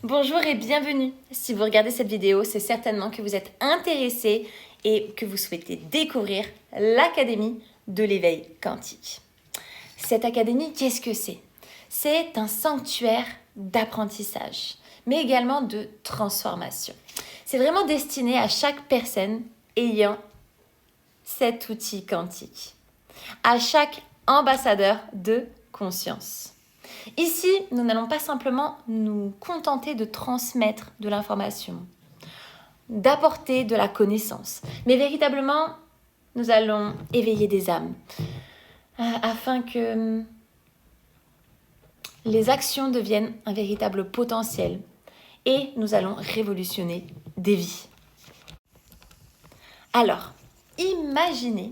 Bonjour et bienvenue. Si vous regardez cette vidéo, c'est certainement que vous êtes intéressé et que vous souhaitez découvrir l'Académie de l'éveil quantique. Cette académie, qu'est-ce que c'est? C'est un sanctuaire d'apprentissage, mais également de transformation. C'est vraiment destiné à chaque personne ayant cet outil quantique, à chaque ambassadeur de conscience. Ici, nous n'allons pas simplement nous contenter de transmettre de l'information, d'apporter de la connaissance, mais véritablement, nous allons éveiller des âmes afin que les actions deviennent un véritable potentiel et nous allons révolutionner des vies. Alors, imaginez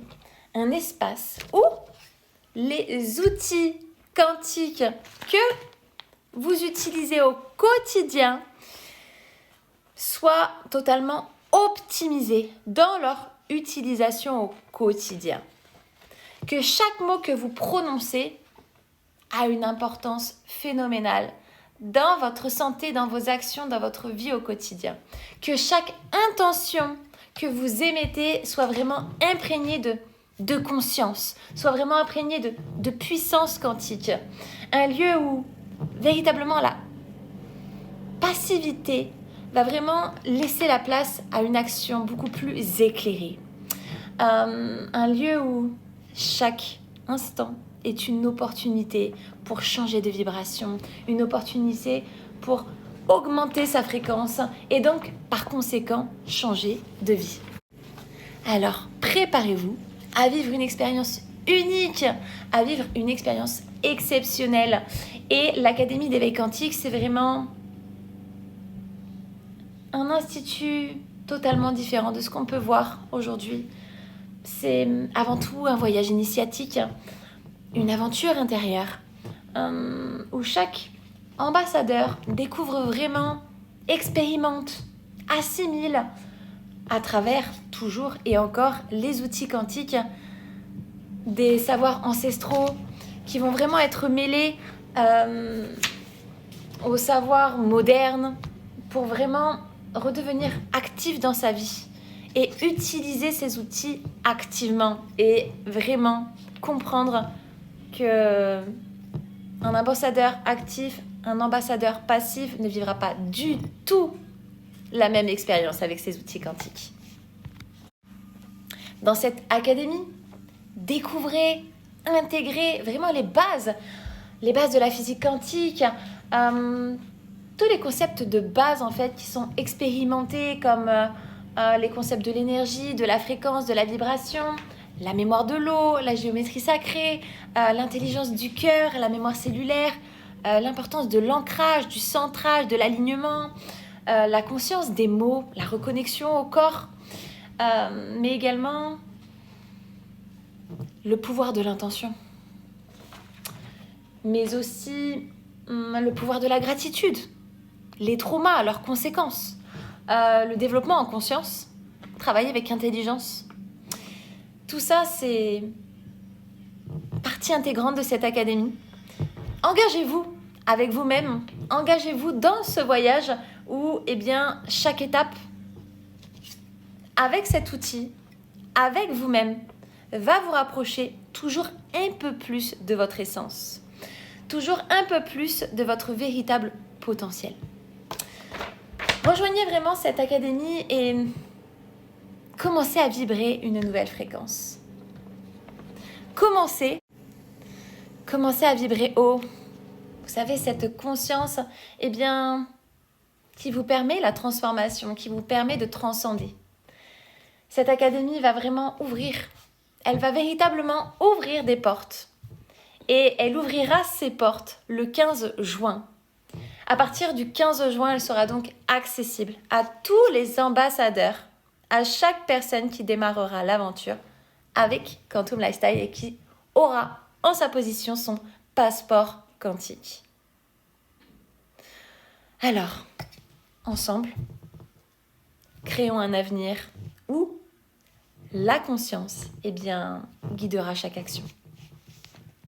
un espace où les outils quantiques que vous utilisez au quotidien soient totalement optimisés dans leur utilisation au quotidien. Que chaque mot que vous prononcez a une importance phénoménale dans votre santé, dans vos actions, dans votre vie au quotidien. Que chaque intention que vous émettez soit vraiment imprégnée de conscience, soit vraiment imprégnée de puissance quantique. Un lieu où véritablement la passivité va vraiment laisser la place à une action beaucoup plus éclairée. Un lieu où chaque instant est une opportunité pour changer de vibration, une opportunité pour augmenter sa fréquence et donc, par conséquent, changer de vie. Alors, préparez-vous à vivre une expérience unique, à vivre une expérience exceptionnelle. Et l'Académie d'éveil quantique, c'est vraiment un institut totalement différent de ce qu'on peut voir aujourd'hui. C'est avant tout un voyage initiatique, une aventure intérieure, où chaque ambassadeur découvre vraiment, expérimente, assimile à travers toujours et encore les outils quantiques, des savoirs ancestraux qui vont vraiment être mêlés aux savoirs modernes pour vraiment redevenir actif dans sa vie et utiliser ces outils activement et vraiment comprendre que un ambassadeur actif, un ambassadeur passif ne vivra pas du tout la même expérience avec ces outils quantiques. Dans cette académie, découvrez, intégrez vraiment les bases de la physique quantique, tous les concepts de base en fait qui sont expérimentés comme les concepts de l'énergie, de la fréquence, de la vibration, la mémoire de l'eau, la géométrie sacrée, l'intelligence du cœur, la mémoire cellulaire, l'importance de l'ancrage, du centrage, de l'alignement, la conscience des mots, la reconnexion au corps, mais également le pouvoir de l'intention, mais aussi le pouvoir de la gratitude, les traumas, leurs conséquences, le développement en conscience, travailler avec intelligence. Tout ça, c'est partie intégrante de cette académie. Engagez-vous avec vous-même, engagez-vous dans ce voyage où chaque étape, avec cet outil, avec vous-même, va vous rapprocher toujours un peu plus de votre essence, toujours un peu plus de votre véritable potentiel. Rejoignez vraiment cette académie et commencez à vibrer une nouvelle fréquence. Commencez à vibrer haut. Vous savez, cette conscience, qui vous permet la transformation, qui vous permet de transcender. Cette académie va vraiment ouvrir. Elle va véritablement ouvrir des portes. Et elle ouvrira ses portes le 15 juin. À partir du 15 juin, elle sera donc accessible à tous les ambassadeurs, à chaque personne qui démarrera l'aventure avec Quantum Lifestyle et qui aura en sa possession son passeport quantique. Alors, ensemble, créons un avenir où la conscience guidera chaque action.